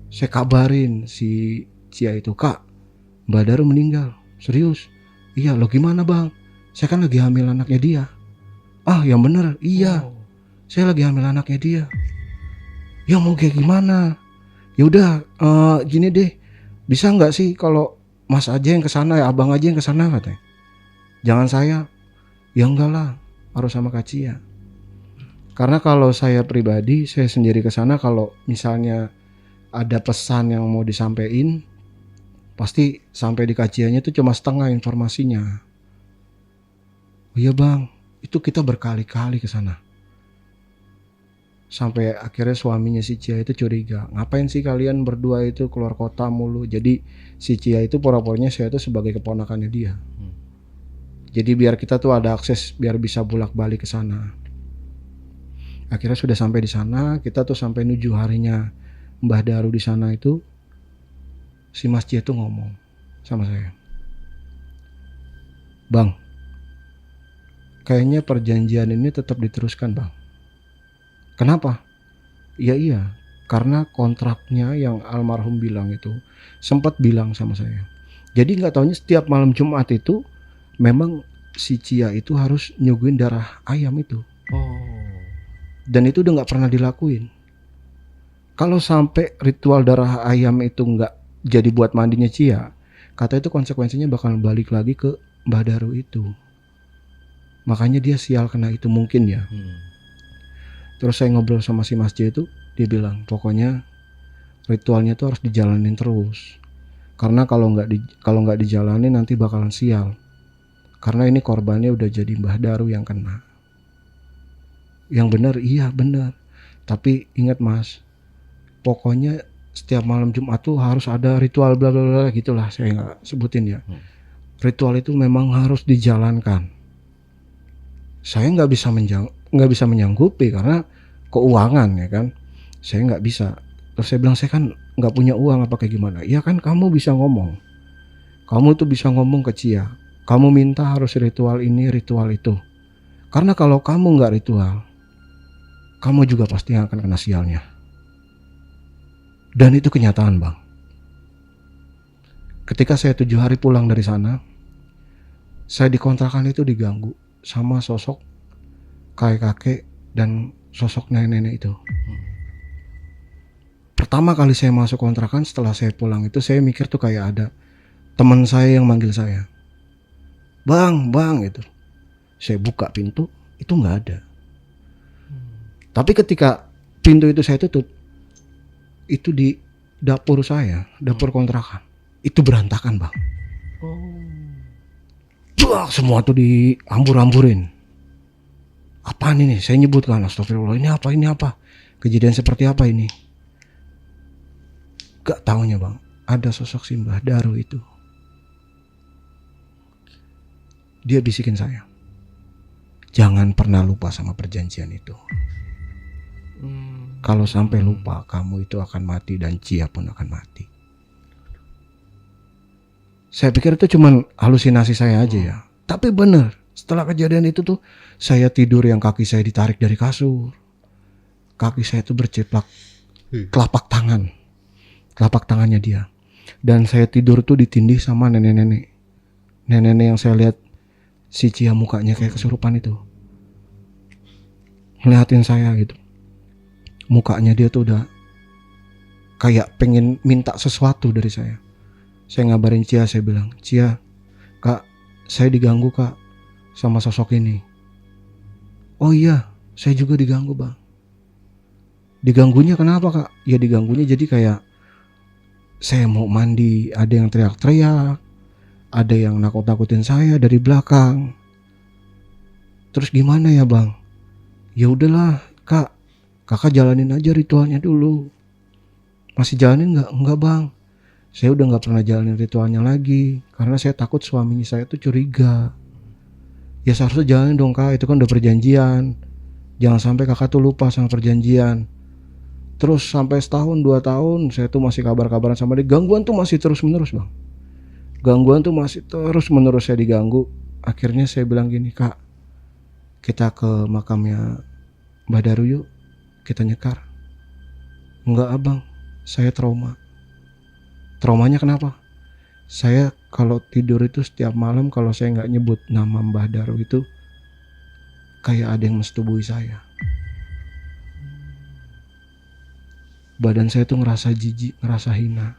Saya kabarin si Cia itu, Kak, Mbak Daru meninggal. Serius? Iya, lo gimana Bang? Saya kan lagi hamil anaknya dia. Ah, yang bener, iya. Saya lagi hamil anaknya dia. Ya mau kayak gimana? Ya udah, gini deh, bisa nggak sih kalau Mas aja yang kesana ya, Abang aja yang kesana katanya. Jangan saya. Ya enggak lah, harus sama Kak Cia. Karena kalau saya pribadi, saya sendiri kesana kalau misalnya ada pesan yang mau disampaikan, pasti sampai di Kak Cia-nya itu cuma setengah informasinya. Oh iya Bang, itu kita berkali-kali kesana. Sampai akhirnya suaminya si Cia itu curiga, ngapain sih kalian berdua itu keluar kota mulu. Jadi si Cia itu pura-puranya saya itu sebagai keponakannya dia. Jadi biar kita tuh ada akses, biar bisa bolak-balik ke sana. Akhirnya sudah sampai di sana, kita tuh sampai 7 harinya Mbah Daru di sana itu, si Mas Cia tuh ngomong sama saya, Bang, kayaknya perjanjian ini tetap diteruskan Bang. Kenapa? Iya, karena kontraknya yang almarhum bilang itu sempat bilang sama saya. Jadi nggak taunya setiap malam Jumat itu memang si Cia itu harus nyuguhin darah ayam itu. Dan itu udah nggak pernah dilakuin. Kalau sampai ritual darah ayam itu nggak jadi buat mandinya Cia. Kata itu konsekuensinya bakal balik lagi ke Mbah Daru itu. Makanya dia sial kena itu mungkin ya. Terus saya ngobrol sama si Mas J itu, dia bilang pokoknya ritualnya itu harus dijalanin terus. Karena kalau nggak dijalanin nanti bakalan sial. Karena ini korbannya udah jadi Mbah Daru yang kena. Yang benar iya benar. Tapi ingat Mas, pokoknya setiap malam Jumat tuh harus ada ritual bla bla bla gitulah, saya nggak sebutin ya. Ritual itu memang harus dijalankan. Saya nggak bisa menyanggupi karena keuangan ya kan. Saya nggak bisa. Terus saya bilang saya kan nggak punya uang apa kayak gimana. Ya kan kamu bisa ngomong. Kamu tuh bisa ngomong ke Cia. Kamu minta harus ritual ini, ritual itu. Karena kalau kamu nggak ritual, kamu juga pasti akan kena sialnya. Dan itu kenyataan Bang. Ketika saya 7 hari pulang dari sana, saya dikontrakan itu diganggu sama sosok kakek-kakek dan sosok nenek-nenek itu. Pertama kali saya masuk kontrakan setelah saya pulang itu, saya mikir tuh kayak ada teman saya yang manggil saya. Bang gitu. Saya buka pintu, itu nggak ada. Tapi ketika pintu itu saya tutup, itu di dapur saya, dapur kontrakan, itu berantakan Bang. Wah, semua tuh diambur-amburin. Apaan ini? Saya nyebutkan, astagfirullah, ini apa? Kejadian seperti apa ini? Gak taunya Bang, ada sosok si Mbah Daru itu. Dia bisikin saya, jangan pernah lupa sama perjanjian itu. Kalau sampai lupa, kamu itu akan mati dan Cia pun akan mati. Saya pikir itu cuma halusinasi saya aja ya. Tapi benar, setelah kejadian itu tuh saya tidur yang kaki saya ditarik dari kasur. Kaki saya tuh berciplak telapak tangannya dia. Dan saya tidur tuh ditindih sama nenek-nenek. Nenek-nenek yang saya lihat si Cia mukanya kayak kesurupan itu. Ngeliatin saya gitu. Mukanya dia tuh udah kayak pengen minta sesuatu dari saya. Saya ngabarin Cia, saya bilang, Cia, Kak, saya diganggu Kak sama sosok ini. Oh iya, saya juga diganggu Bang. Diganggunya kenapa Kak? Ya diganggunya jadi kayak saya mau mandi, ada yang teriak-teriak, ada yang nakut-nakutin saya dari belakang. Terus gimana ya Bang? Ya udahlah Kak, Kakak jalanin aja ritualnya dulu. Masih jalanin nggak? Enggak Bang. Saya udah nggak pernah jalanin ritualnya lagi karena saya takut suami saya tuh curiga. Ya seharusnya jalanin dong Kak, itu kan udah perjanjian. Jangan sampai Kakak tuh lupa sama perjanjian. Terus sampai setahun 2 tahun saya tuh masih kabar-kabaran sama dia. Gangguan tuh masih terus menerus Bang. Gangguan tuh masih terus menerus saya diganggu. Akhirnya saya bilang gini, Kak, kita ke makamnya Mbah Daru yuk, kita nyekar. Enggak Abang, saya trauma. Traumanya kenapa? Saya kalau tidur itu setiap malam kalau saya nggak nyebut nama Mbah Daru itu kayak ada yang mensetubui saya. Badan saya tuh ngerasa jijik, ngerasa hina.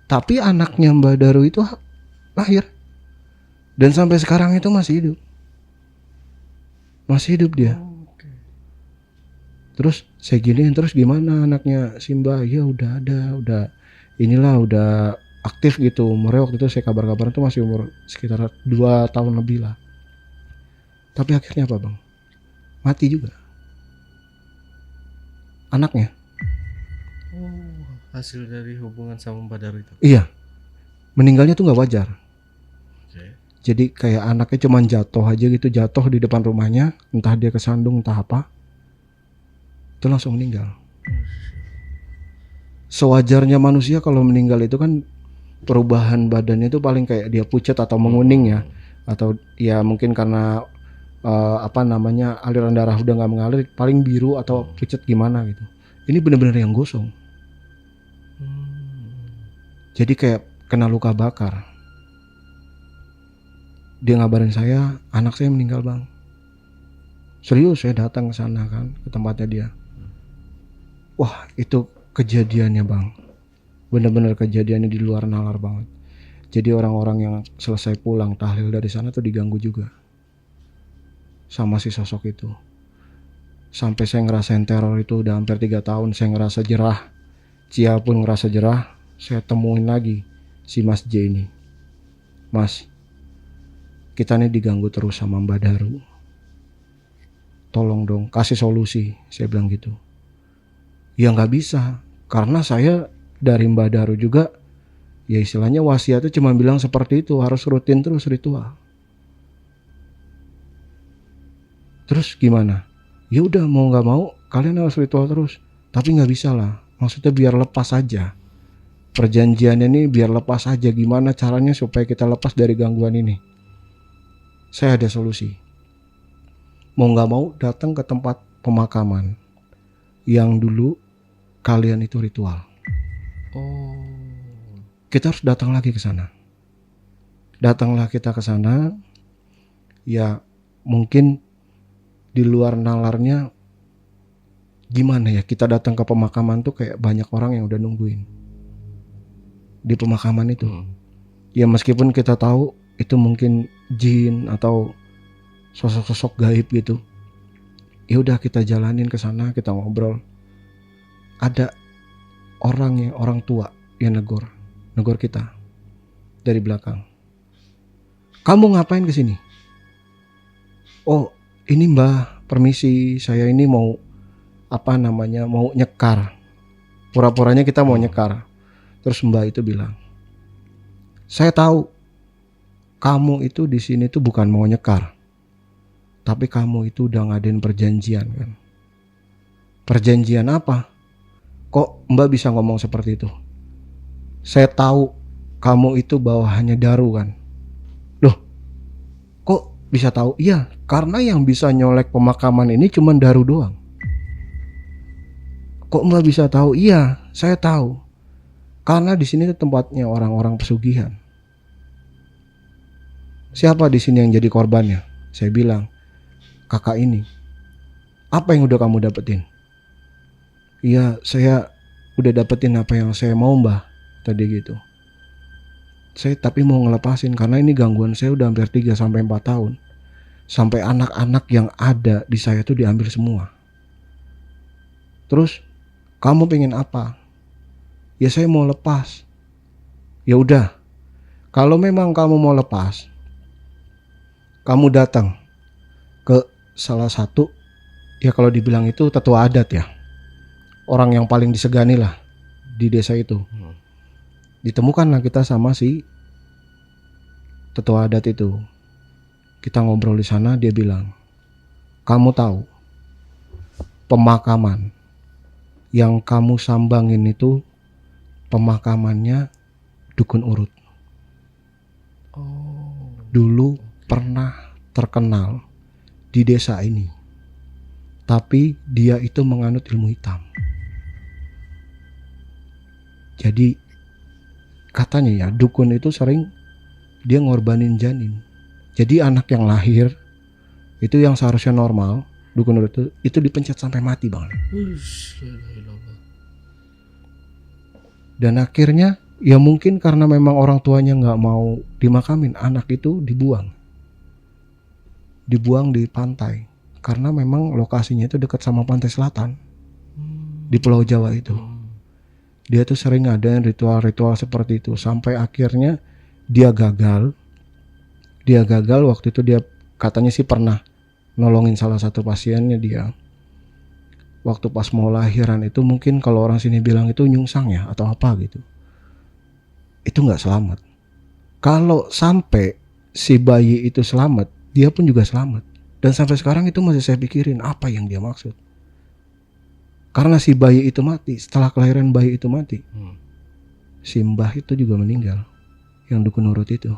Tapi anaknya Mbah Daru itu lahir. Dan sampai sekarang itu masih hidup. Masih hidup dia. Terus saya giniin, terus gimana anaknya si Mbah? Ya udah ada, udah aktif gitu. Umurnya waktu itu saya kabar-kabaran tuh masih umur sekitar 2 tahun lebih lah. Tapi akhirnya apa Bang? Mati juga anaknya. Hasil dari hubungan sama Mbah Daru itu. Iya, meninggalnya tuh nggak wajar. Okay. Jadi kayak anaknya cuman jatuh aja gitu, jatuh di depan rumahnya, entah dia kesandung entah apa, itu langsung meninggal. Sewajarnya manusia kalau meninggal itu kan perubahan badannya itu paling kayak dia pucat atau menguning ya, atau ya mungkin karena aliran darah udah nggak mengalir, paling biru atau pucat gimana gitu. Ini benar-benar yang gosong. Jadi kayak kena luka bakar. Dia ngabarin saya, anak saya meninggal Bang. Serius, saya datang ke sana kan, ke tempatnya dia. Wah, itu kejadiannya Bang. Bener-bener kejadiannya di luar nalar banget. Jadi orang-orang yang selesai pulang tahlil dari sana tuh diganggu juga sama si sosok itu. Sampai saya ngerasain teror itu udah hampir 3 tahun. Saya ngerasa jerah. Cia pun ngerasa jerah. Saya temuin lagi si Mas J ini. Mas, kita nih diganggu terus sama Mbak Daru. Tolong dong kasih solusi. Saya bilang gitu. Ya nggak bisa. Karena saya dari Mbak Daru juga, ya istilahnya wasiatnya cuma bilang seperti itu. Harus rutin terus ritual. Terus gimana? Ya udah mau nggak mau kalian harus ritual terus. Tapi nggak bisa lah. Maksudnya biar lepas aja. Perjanjiannya ini biar lepas aja. Gimana caranya supaya kita lepas dari gangguan ini? Saya ada solusi. Mau nggak mau datang ke tempat pemakaman yang dulu kalian itu ritual. Oh. Kita harus datang lagi ke sana. Datanglah kita ke sana. Ya mungkin di luar nalarnya gimana ya, kita datang ke pemakaman tuh kayak banyak orang yang udah nungguin di pemakaman itu. Ya meskipun kita tahu itu mungkin jin atau sosok-sosok gaib gitu, ya udah kita jalanin ke sana, kita ngobrol. Ada orang tua yang negor kita dari belakang. Kamu ngapain kesini? Oh ini mbah, permisi, saya ini mau mau nyekar. Pura-puranya kita mau nyekar. Terus mbah itu bilang, saya tahu kamu itu di sini tuh bukan mau nyekar, tapi kamu itu udah ngadain perjanjian kan. Perjanjian apa? Kok mbak bisa ngomong seperti itu? Saya tahu kamu itu bawahannya Daru kan. Loh, kok bisa tahu? Iya, karena yang bisa nyolek pemakaman ini cuma Daru doang. Kok mbak bisa tahu? Iya, saya tahu. Karena di sini tuh tempatnya orang-orang pesugihan. Siapa di sini yang jadi korbannya? Saya bilang, kakak ini. Apa yang udah kamu dapetin? Iya, saya udah dapetin apa yang saya mau mbah. Tadi gitu. Saya tapi mau ngelepasin karena ini gangguan saya udah hampir 3-4 tahun. Sampai anak-anak yang ada di saya tuh diambil semua. Terus kamu pengen apa? Ya saya mau lepas. Ya udah. Kalau memang kamu mau lepas, kamu datang ke salah satu, ya kalau dibilang itu tetua adat ya. Orang yang paling disegani lah di desa itu. Ditemukanlah kita sama si tetua adat itu. Kita ngobrol di sana, dia bilang, kamu tahu pemakaman yang kamu sambangin itu pemakamannya dukun urut. Dulu pernah terkenal di desa ini, tapi dia itu menganut ilmu hitam. Jadi katanya ya, dukun itu sering dia ngorbanin janin. Jadi anak yang lahir itu yang seharusnya normal, dukun urut itu dipencet sampai mati bang. Dan akhirnya ya mungkin karena memang orang tuanya nggak mau dimakamin, anak itu dibuang di pantai karena memang lokasinya itu dekat sama pantai selatan di Pulau Jawa itu. Dia tuh sering ngadain ritual-ritual seperti itu sampai akhirnya dia gagal. Waktu itu dia katanya sih pernah nolongin salah satu pasiennya dia. Waktu pas mau lahiran itu mungkin kalau orang sini bilang itu nyungsang ya atau apa gitu. Itu nggak selamat. Kalau sampai si bayi itu selamat, dia pun juga selamat. Dan sampai sekarang itu masih saya pikirin apa yang dia maksud. Karena si bayi itu mati, setelah kelahiran bayi itu mati, si mbah itu juga meninggal, yang dukun urut itu.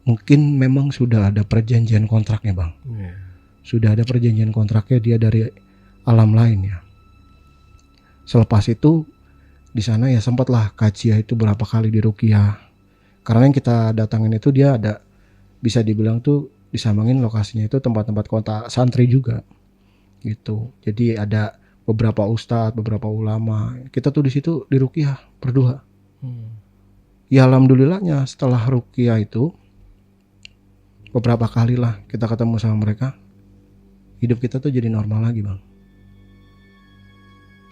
Mungkin memang sudah ada perjanjian kontraknya bang. Sudah ada perjanjian kontraknya, dia dari alam lain ya. Selepas itu di sana ya sempatlah kajian itu berapa kali di Ruqyah. Karena yang kita datangin itu dia ada, bisa dibilang tuh disambangin lokasinya itu tempat-tempat kota santri juga gitu. Jadi ada beberapa ustadz, beberapa ulama. Kita tuh di situ diruqyah berdua. Ya alhamdulillahnya setelah ruqyah itu beberapa kali lah kita ketemu sama mereka, hidup kita tuh jadi normal lagi bang.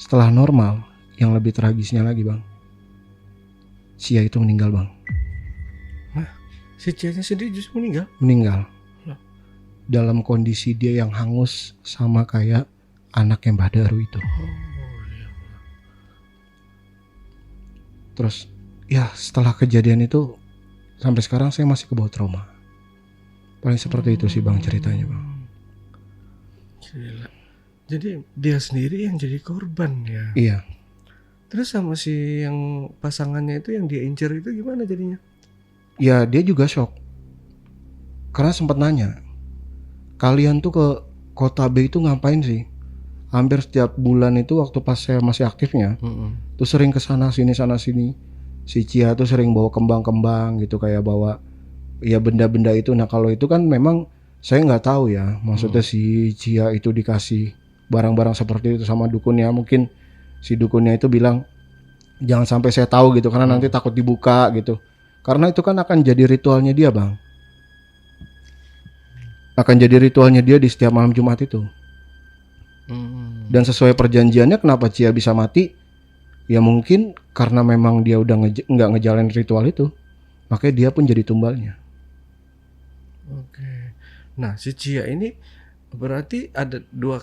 Setelah normal, yang lebih tragisnya lagi bang, Cia itu meninggal bang. Si Cia-nya sendiri justru meninggal? Meninggal Lah. dalam kondisi dia yang hangus sama kayak anaknya Mbah Daru itu. Terus ya setelah kejadian itu sampai sekarang saya masih kebawa trauma. Paling seperti itu sih bang ceritanya bang. Gila. Jadi dia sendiri yang jadi korban ya. Iya. Terus sama si yang pasangannya itu yang dia incer itu gimana jadinya? Ya dia juga shock. Karena sempat nanya, kalian tuh ke kota B itu ngapain sih? Hampir setiap bulan itu waktu pas saya masih aktifnya, tuh sering ke sana sini. Si Cia tuh sering bawa kembang-kembang gitu, kayak bawa ya benda-benda itu. Nah kalau itu kan memang saya nggak tahu ya, maksudnya si Cia itu dikasih barang-barang seperti itu sama dukunnya. Mungkin si dukunnya itu bilang jangan sampai saya tahu gitu, karena nanti takut dibuka gitu. Karena itu kan akan jadi ritualnya dia bang, akan jadi ritualnya dia di setiap malam Jumat itu. Dan sesuai perjanjiannya, kenapa Cia bisa mati? Ya mungkin karena memang dia udah nggak ngejalanin ritual itu, makanya dia pun jadi tumbalnya. Oke. Nah si Cia ini berarti ada dua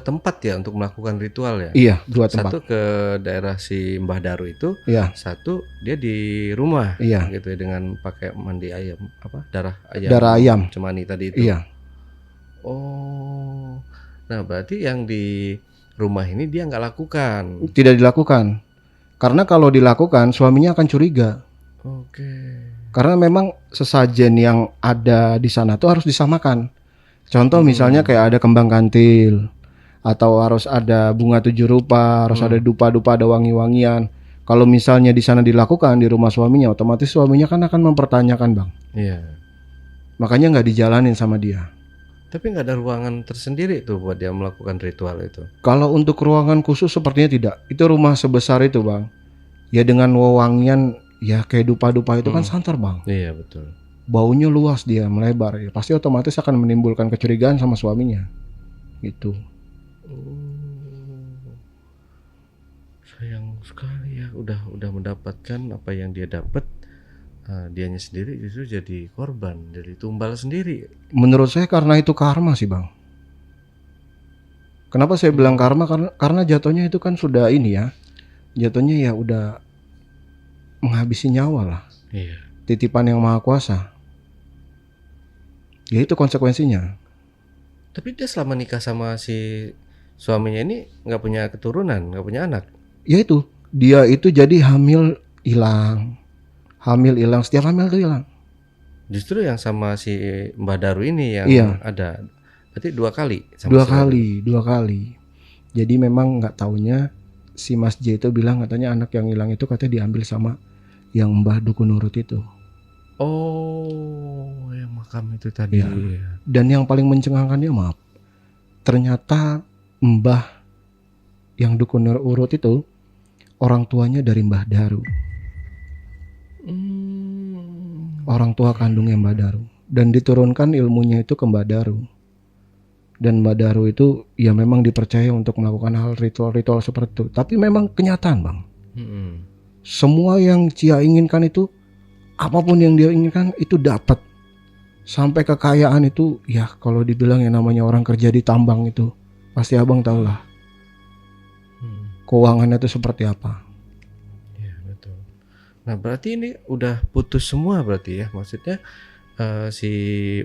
tempat ya untuk melakukan ritual ya? Iya, 2 tempat. Satu ke daerah si Mbah Daru itu, Iya, satu dia di rumah, Iya. gitu ya, dengan pakai mandi ayam, darah ayam, darah ayam. cemani tadi itu. Iya, Oh, nah berarti yang di rumah ini dia nggak lakukan. tidak dilakukan. Karena kalau dilakukan suaminya akan curiga. Oke. Karena memang sesajen yang ada di sana tuh harus disamakan. Contoh misalnya kayak ada kembang kantil, atau harus ada bunga 7 rupa, harus ada dupa-dupa, ada wangi-wangian. Kalau misalnya di sana dilakukan di rumah suaminya, otomatis suaminya kan akan mempertanyakan bang. Iya. Makanya nggak dijalanin sama dia. Tapi nggak ada ruangan tersendiri tuh buat dia melakukan ritual itu. Kalau untuk ruangan khusus sepertinya tidak. Itu rumah sebesar itu bang, ya dengan wewangian ya kayak dupa-dupa itu kan santer bang. Iya betul. Baunya luas, dia melebar, ya pasti otomatis akan menimbulkan kecurigaan sama suaminya. Gitu. Sayang sekali ya, udah mendapatkan apa yang dia dapat, dianya sendiri justru jadi korban, jadi tumbal sendiri. Menurut saya karena itu karma sih bang. Kenapa saya bilang karma? Karena jatuhnya itu kan sudah ini ya, jatuhnya ya udah menghabisi nyawa lah. Iya. Titipan yang maha kuasa. Ya itu konsekuensinya. Tapi dia selama nikah sama si suaminya ini nggak punya keturunan, nggak punya anak. Ya itu, dia itu jadi hamil hilang, setiap hamil tuh hilang. Justru yang sama si Mbah Daru ini yang Iya. ada. Berarti 2 kali sama Dua si kali. Jadi memang nggak taunya si Mas J itu bilang katanya anak yang hilang itu katanya diambil sama yang Mbah Dukun Urut itu. Oh, yang makam itu tadi. Iya. Dan yang paling mencengangkannya, maaf, ternyata Mbah yang Dukun Urut itu orang tuanya dari Mbah Daru, orang tua kandungnya Mbah Daru, dan diturunkan ilmunya itu ke Mbah Daru. Dan Mbah Daru itu ya memang dipercaya untuk melakukan hal ritual-ritual seperti itu. Tapi memang kenyataan bang, semua yang Cia inginkan itu, apapun yang dia inginkan itu dapat. Sampai kekayaan itu ya kalau dibilang yang namanya orang kerja di tambang itu, pasti abang tahu lah keuangannya itu seperti apa. Iya betul. Nah berarti ini udah putus semua berarti ya, maksudnya si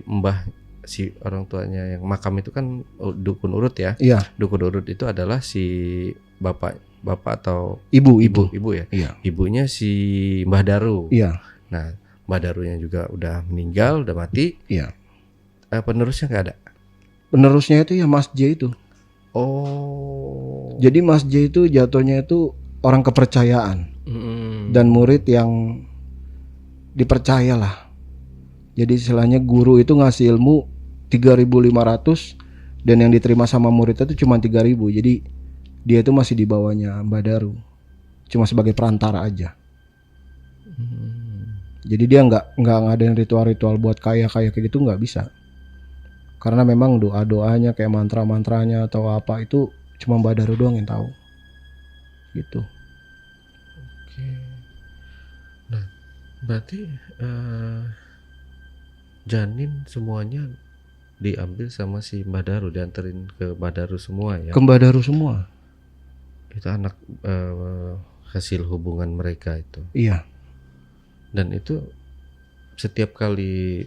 Mbah, si orang tuanya yang makam itu kan Dukun Urut ya. Iya. Dukun Urut itu adalah si bapak atau Ibu ya. Iya. Ibunya si Mbah Daru. Iya. Nah Mbah Darunya juga udah meninggal, udah mati. Iya. Penerusnya nggak ada. Penerusnya itu ya Mas J itu. Oh. Jadi Mas J itu jatuhnya itu orang kepercayaan dan murid yang dipercaya lah. Jadi istilahnya guru itu ngasih ilmu 3.500, Dan yang diterima sama muridnya itu cuma 3.000. Jadi dia itu masih di bawahnya Mbah Daru. Cuma sebagai perantara aja. Jadi dia nggak ngadain ritual-ritual buat kaya kayak gitu, nggak bisa. Karena memang doa-doanya kayak mantra-mantranya atau apa itu cuma Mbah Daru doang yang tahu. Gitu. Oke. Nah, berarti janin semuanya diambil sama si Mbah Daru, dianterin ke Mbah Daru semua ya. Ke Mbah Daru semua. Itu anak hasil hubungan mereka itu. Iya. Dan itu setiap kali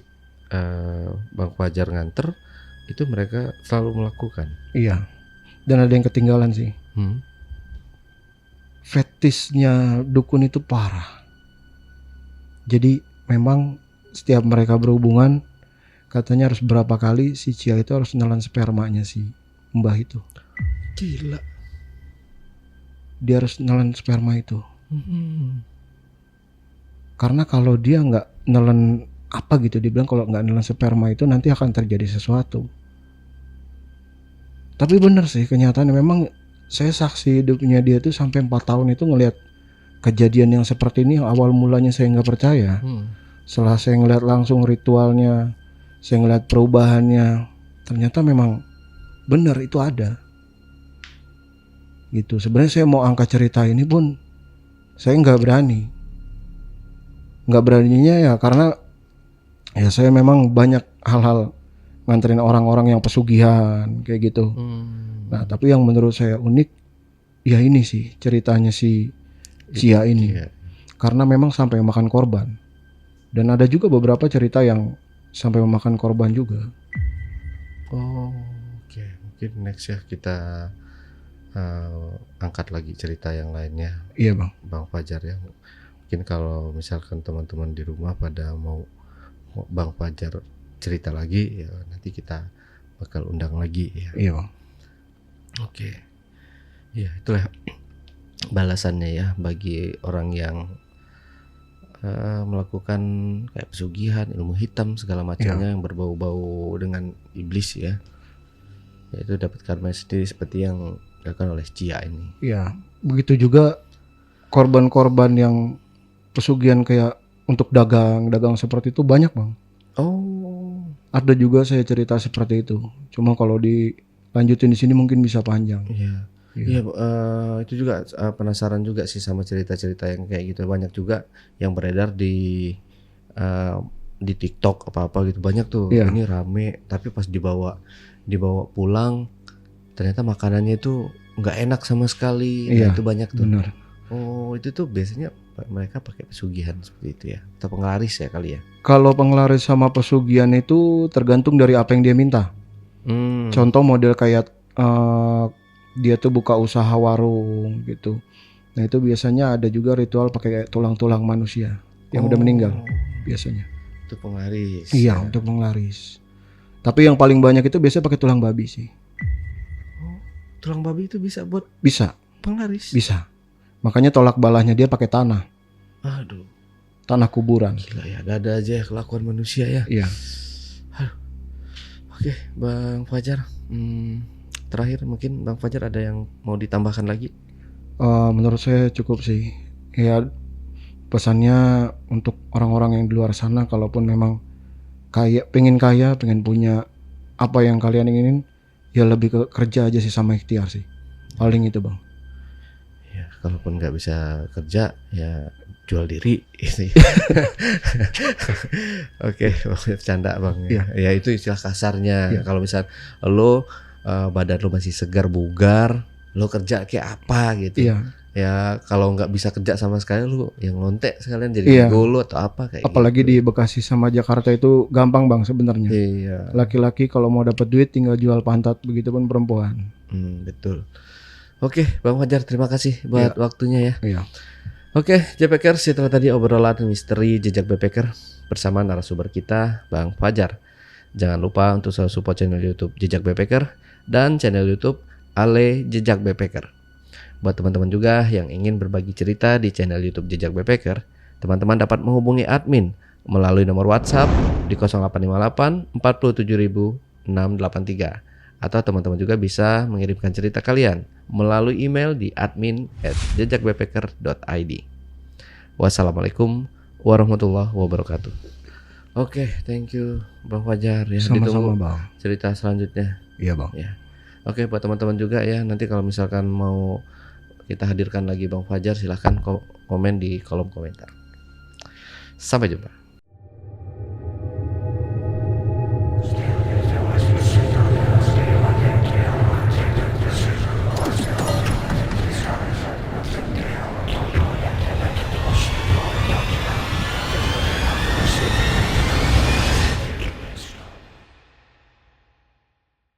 Bang Fajar nganter itu mereka selalu melakukan. Iya. Dan ada yang ketinggalan sih. Fetisnya dukun itu parah. Jadi memang setiap mereka berhubungan katanya harus berapa kali si Cia itu harus nelan spermanya si Mbah itu. Gila. Dia harus nelan sperma itu. Karena kalau dia nggak nelan apa gitu, dia bilang kalau nggak nelan sperma itu nanti akan terjadi sesuatu. Tapi bener sih kenyataannya, memang saya saksi hidupnya dia tuh sampai 4 tahun itu ngelihat kejadian yang seperti ini. Yang awal mulanya saya nggak percaya. Setelah saya ngelihat langsung ritualnya, saya ngelihat perubahannya, ternyata memang benar itu ada. Gitu. Sebenarnya saya mau angkat cerita ini pun saya nggak berani. Nggak beraninya ya karena ya saya memang banyak hal-hal nganterin orang-orang yang pesugihan kayak gitu. Nah tapi yang menurut saya unik ya ini sih ceritanya si Cia ini. Karena memang sampai makan korban. Dan ada juga beberapa cerita yang sampai memakan korban juga. Oke. Mungkin next ya kita angkat lagi cerita yang lainnya. Iya Bang Fajar ya. Mungkin kalau misalkan teman-teman di rumah pada mau Bang Fajar cerita lagi ya nanti kita bakal undang lagi ya. Iya Bang. Oke. Ya itulah balasannya ya bagi orang yang melakukan kayak pesugihan, ilmu hitam segala macamnya yang berbau-bau dengan iblis ya. Itu dapat karma sendiri seperti yang dilakukan oleh Cia ini. Iya, begitu juga korban-korban yang pesugihan kayak untuk dagang seperti itu banyak Bang. Oh, ada juga saya cerita seperti itu. Cuma kalau dilanjutin di sini mungkin bisa panjang. Iya. Iya, itu juga penasaran juga sih sama cerita-cerita yang kayak gitu. Banyak juga yang beredar di TikTok apa-apa gitu. Banyak tuh. Ini rame, tapi pas dibawa pulang ternyata makanannya itu nggak enak sama sekali. Nah, itu banyak tuh. Benar. Oh, itu tuh biasanya mereka pakai pesugihan seperti itu ya, atau penglaris ya kali ya? Kalau penglaris sama pesugihan itu tergantung dari apa yang dia minta. Contoh model kayak dia tuh buka usaha warung gitu. Nah itu biasanya ada juga ritual pakai tulang-tulang manusia yang udah meninggal biasanya. Untuk penglaris. Iya, untuk penglaris. Tapi yang paling banyak itu biasanya pakai tulang babi sih. Oh, tulang babi itu bisa buat penglaris? Bisa. Makanya tolak balahnya dia pakai tanah. Aduh. Tanah kuburan. Gila ya, ada aja ya kelakuan manusia ya. Iya. Aduh. Oke, Bang Fajar. Terakhir mungkin Bang Fajar ada yang mau ditambahkan lagi? Menurut saya cukup sih. Ya pesannya untuk orang-orang yang di luar sana, kalaupun memang pengen punya apa yang kalian inginin, ya lebih ke kerja aja sih sama ikhtiar sih. Paling itu Bang. Ya, kalaupun nggak bisa kerja ya jual diri. Oke, bercanda Bang. Ya itu istilah kasarnya. Kalau misal lo badan lo masih segar bugar, lo kerja kayak apa gitu. Ya kalau nggak bisa kerja sama sekali lo yang lontek sekalian jadi golo atau apa kayak. Apalagi gitu. Di Bekasi sama Jakarta itu gampang Bang sebenarnya. Laki-laki kalau mau dapat duit tinggal jual pantat, begitupun perempuan. Betul. Oke, Bang Fajar terima kasih buat waktunya ya. Iya. Oke, JPKers, setelah tadi obrolan misteri jejak backpacker bersama narasumber kita Bang Fajar. Jangan lupa untuk selalu support channel YouTube Jejak Backpacker dan channel YouTube Ale Jejak Backpacker. Buat teman-teman juga yang ingin berbagi cerita di channel YouTube Jejak Backpacker, teman-teman dapat menghubungi admin melalui nomor WhatsApp di 0858 47600 683 Atau teman-teman juga bisa mengirimkan cerita kalian melalui email di admin@jejakbackpacker.id. Wassalamualaikum warahmatullahi wabarakatuh. Oke, thank you Bang Fajar ya. Sama-sama Ditunggu Bang. cerita selanjutnya. Iya Bang. Ya. Oke, buat teman-teman juga ya, nanti kalau misalkan mau kita hadirkan lagi Bang Fajar, silahkan komen di kolom komentar. Sampai jumpa.